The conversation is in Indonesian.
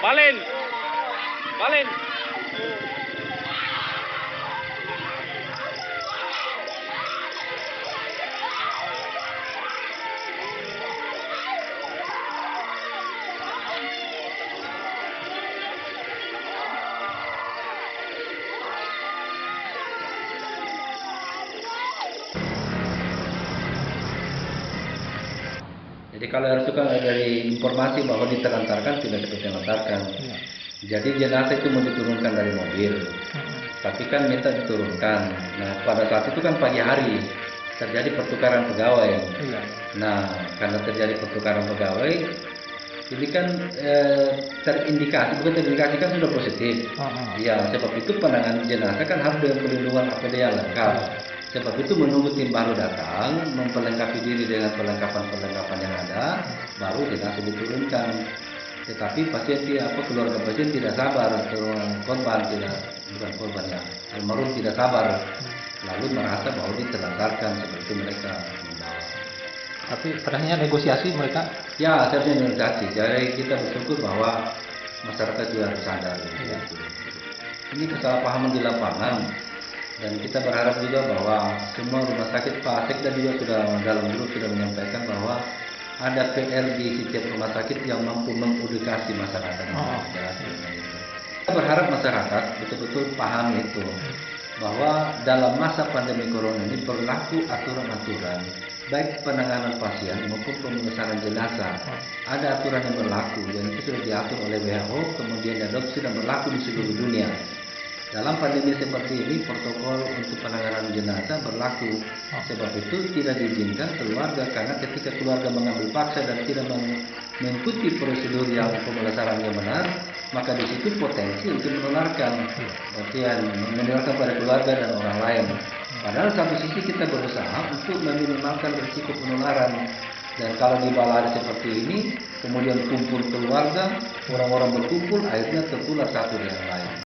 Balen. Balen. Jadi kalau itu kan dari informasi bahwa ditelantarkan tidak seperti ditelantarkan. Iya. Jadi jenazah itu mau diturunkan dari mobil, tapi kan minta diturunkan. Nah pada saat itu kan pagi hari terjadi pertukaran pegawai. Iya. Nah karena terjadi pertukaran pegawai, ini kan terindikasi, bukan terindikasi kan sudah positif. Ya sebab itu penanganan jenazah kan harus dengan perlindungan APD yang lengkap. Sebab itu menunggu tim baru datang, memperlengkapi diri dengan perlengkapan yang ada, baru jenazah diturunkan. Tetapi keluarga pasien tidak sabar, korban bukan korban ya, almarhum tidak sabar, lalu merasa bahwa ditelantarkan seperti mereka membawa. Tapi padahal negosiasi mereka. Ya, seharusnya negosiasi. Jadi kita bersyukur bahwa masyarakat juga harus sadar. Iya. Ini kesalahpahaman di lapangan. Dan kita berharap juga bahwa semua rumah sakit, Pak Sekda juga sudah dalam grup sudah menyampaikan bahwa ada PR di setiap rumah sakit yang mampu mengedukasi masyarakat. Kita berharap masyarakat betul-betul paham itu bahwa dalam masa pandemi corona ini berlaku aturan-aturan baik penanganan pasien maupun pemesanan jenazah. Ada aturan yang berlaku dan itu sudah diatur oleh WHO, kemudian diadopsi dan berlaku di seluruh dunia. Dalam pandemi seperti ini, protokol untuk penanganan jenazah berlaku. Sebab itu tidak diizinkan keluarga, karena ketika keluarga mengambil paksa dan tidak mengikuti prosedur yang pemulasarannya benar, maka di situ potensi untuk menularkan, menularkan pada keluarga dan orang lain. Padahal satu sisi kita berusaha untuk meminimalkan risiko penularan. Dan kalau di balai seperti ini, kemudian kumpul keluarga, orang-orang berkumpul, akhirnya tertular satu dengan lain.